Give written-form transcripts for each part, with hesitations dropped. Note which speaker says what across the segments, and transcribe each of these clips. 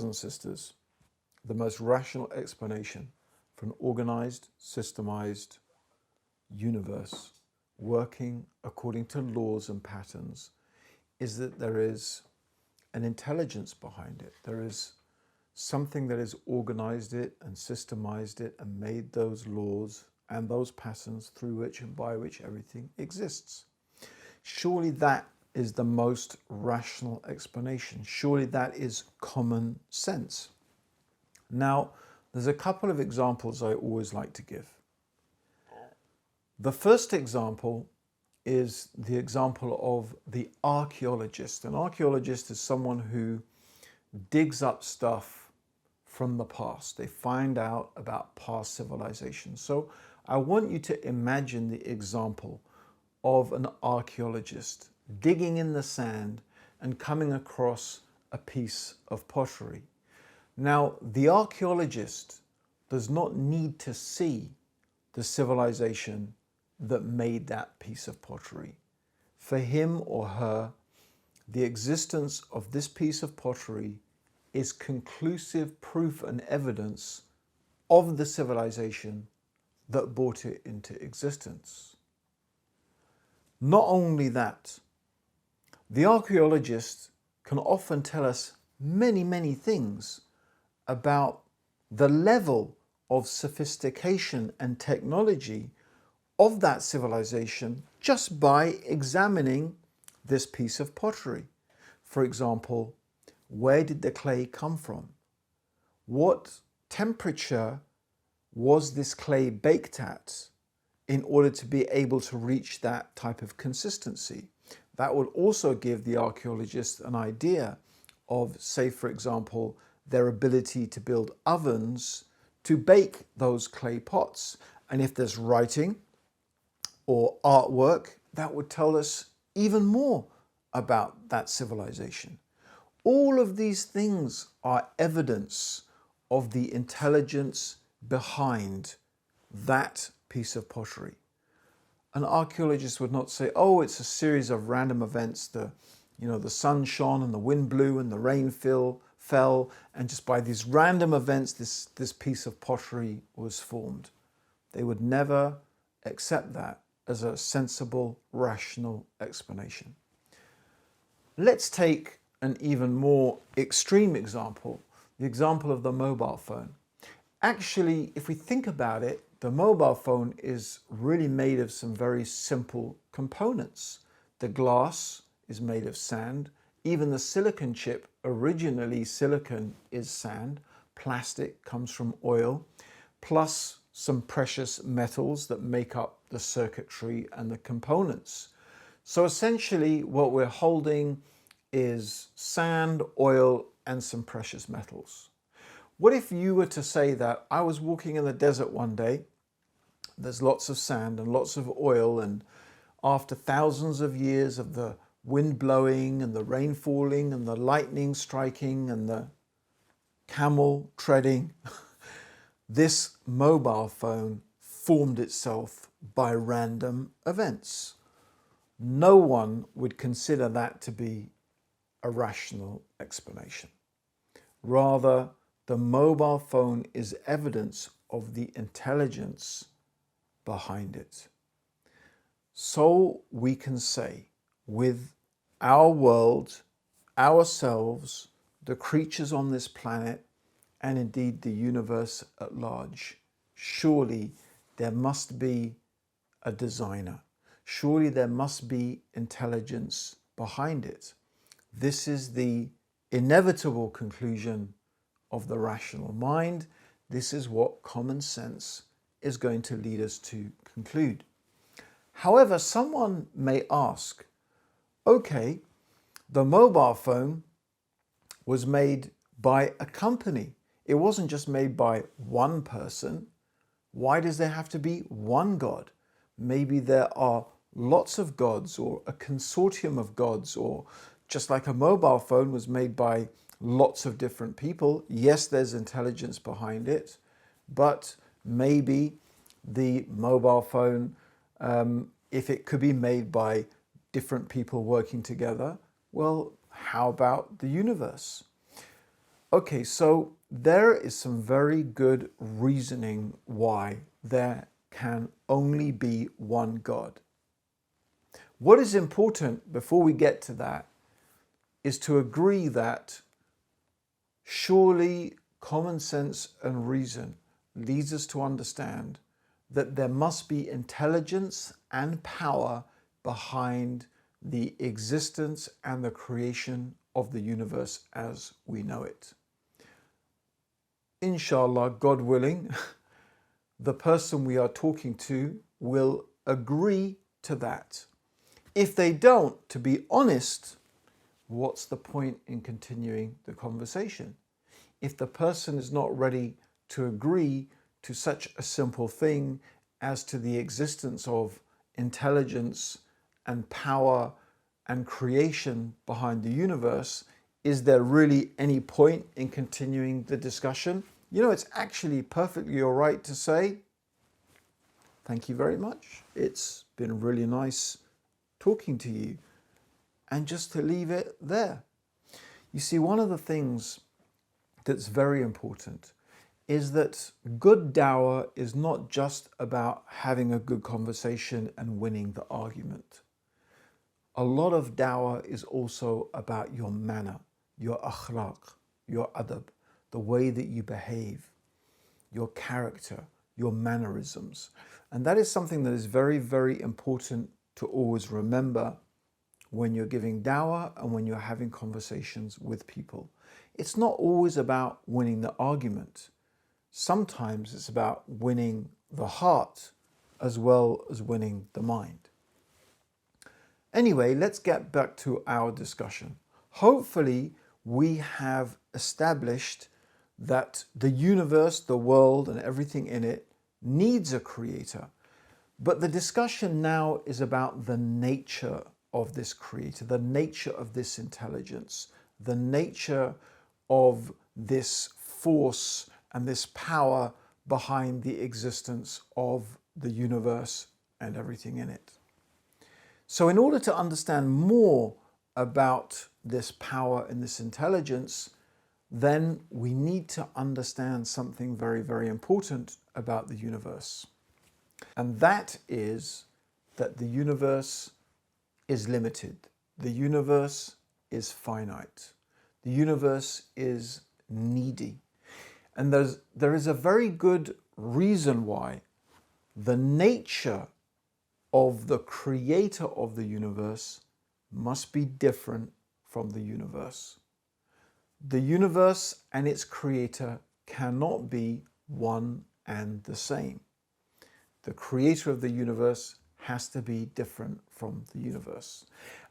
Speaker 1: and sisters, the most rational explanation for an organized, systemized universe working according to laws and patterns is that there is an intelligence behind it. There is something that has organized it and systemized it and made those laws and those patterns through which and by which everything exists. Surely that is the most rational explanation. Surely that is common sense. Now, there's a couple of examples I always like to give. The first example is the example of the archaeologist. An archaeologist is someone who digs up stuff from the past. They find out about past civilizations. So I want you to imagine the example of an archaeologist digging in the sand and coming across a piece of pottery. Now, the archaeologist does not need to see the civilization that made that piece of pottery. For him or her, the existence of this piece of pottery is conclusive proof and evidence of the civilization that brought it into existence. Not only that, the archaeologist can often tell us many things about the level of sophistication and technology of that civilization just by examining this piece of pottery. For example, where did the clay come from? What temperature was this clay baked at in order to be able to reach that type of consistency? That will also give the archaeologist an idea of, say, for example, their ability to build ovens to bake those clay pots. And if there's writing or artwork, that would tell us even more about that civilization. All of these things are evidence of the intelligence behind that piece of pottery. An archaeologist would not say, oh, it's a series of random events. The sun shone and the wind blew and the rain fell, and just by these random events, this piece of pottery was formed. They would never accept that as a sensible, rational explanation. Let's take an even more extreme example, the example of the mobile phone. Actually, if we think about it, the mobile phone is really made of some very simple components. The glass is made of sand. Even the silicon chip, originally silicon is sand. Plastic comes from oil, plus some precious metals that make up the circuitry and the components. So essentially what we're holding is sand, oil, and some precious metals. What if you were to say that I was walking in the desert one day, there's lots of sand and lots of oil, and after thousands of years of the wind blowing and the rain falling and the lightning striking and the camel treading, this mobile phone formed itself by random events. No one would consider that to be a rational explanation. Rather, the mobile phone is evidence of the intelligence behind it. So we can say, with our world, ourselves, the creatures on this planet, and indeed the universe at large, surely there must be a designer. Surely there must be intelligence behind it. This is the inevitable conclusion of the rational mind. This is what common sense is going to lead us to conclude. However, someone may ask, okay, the mobile phone was made by a company. It wasn't just made by one person. Why does there have to be one God? Maybe there are lots of gods, or a consortium of gods, or just like a mobile phone was made by lots of different people. Yes, there's intelligence behind it, but maybe the mobile phone, if it could be made by different people working together, well, how about the universe? Okay, so there is some very good reasoning why there can only be one God. What is important before we get to that is to agree that surely common sense and reason leads us to understand that there must be intelligence and power behind the existence and the creation of the universe as we know it. Inshallah, God willing, the person we are talking to will agree to that. If they don't, to be honest, what's the point in continuing the conversation? If the person is not ready to agree to such a simple thing as to the existence of intelligence and power and creation behind the universe, is there really any point in continuing the discussion? You know, it's actually perfectly all right to say, thank you very much. It's been really nice talking to you, and just to leave it there. You see, one of the things that's very important is that good dawah is not just about having a good conversation and winning the argument. A lot of dawah is also about your manner, your akhlaq, your adab, the way that you behave, your character, your mannerisms. And that is something that is very, very important to always remember when you're giving dawah and when you're having conversations with people. It's not always about winning the argument. Sometimes it's about winning the heart as well as winning the mind. Anyway, let's get back to our discussion. Hopefully, we have established that the universe, the world, and everything in it needs a creator. But the discussion now is about the nature of this creator, the nature of this intelligence, the nature of this force and this power behind the existence of the universe and everything in it. So in order to understand more about this power and this intelligence, then we need to understand something very, very important about the universe. And that is that the universe is limited. The universe is finite. The universe is needy. And there is a very good reason why the nature of the creator of the universe must be different from the universe. The universe and its creator cannot be one and the same. The creator of the universe has to be different from the universe.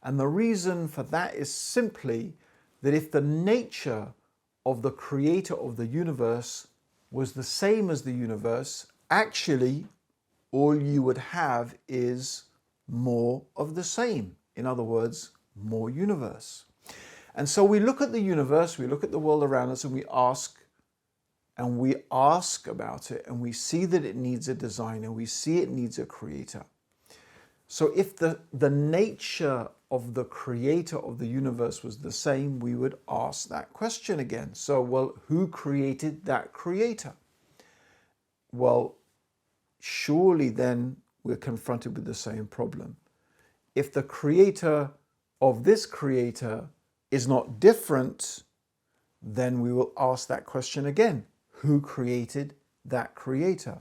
Speaker 1: And the reason for that is simply that if the nature of the creator of the universe was the same as the universe, actually all you would have is more of the same. In other words, more universe. And so we look at the universe, we look at the world around us, and we ask about it, and we see that it needs a designer, we see it needs a creator. So if the nature of the creator of the universe was the same, we would ask that question again. So, well, who created that creator? Well, surely then we're confronted with the same problem. If the creator of this creator is not different, then we will ask that question again. Who created that creator?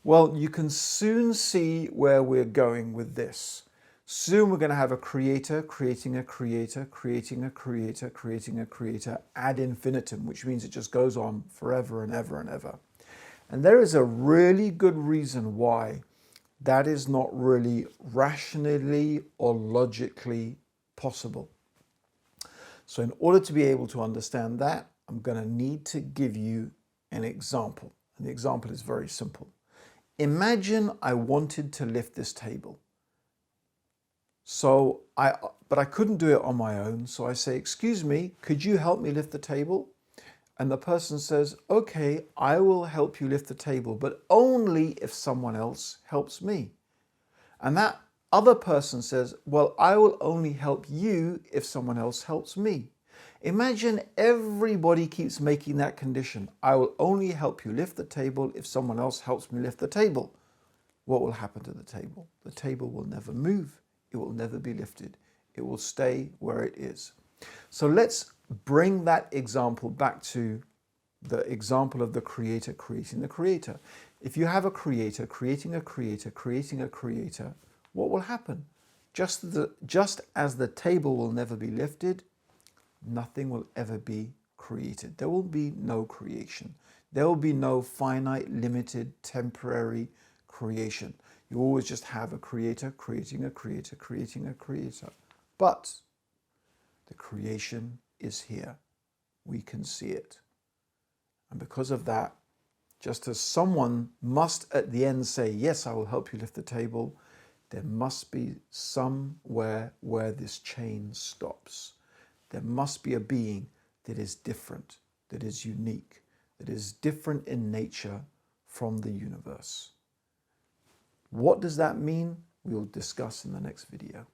Speaker 1: Well, you can soon see where we're going with this. Soon we're going to have a creator creating a creator, creating a creator, creating a creator ad infinitum, which means it just goes on forever and ever and ever. And there is a really good reason why that is not really rationally or logically possible. So in order to be able to understand that, I'm going to need to give you an example. And the example is very simple. Imagine I wanted to lift this table. But I couldn't do it on my own. So I say, excuse me, could you help me lift the table? And the person says, okay, I will help you lift the table, but only if someone else helps me. And that other person says, well, I will only help you if someone else helps me. Imagine everybody keeps making that condition. I will only help you lift the table if someone else helps me lift the table. What will happen to the table? The table will never move. It will never be lifted. It will stay where it is. So let's bring that example back to the example of the creator creating the creator. If you have a creator creating a creator creating a creator, what will happen? Just as the table will never be lifted, nothing will ever be created. There will be no creation. There will be no finite, limited, temporary creation. You always just have a creator creating a creator creating a creator. But the creation is here. We can see it. And because of that, just as someone must at the end say, yes, I will help you lift the table, there must be somewhere where this chain stops. There must be a being that is different, that is unique, that is different in nature from the universe. What does that mean? We will discuss in the next video.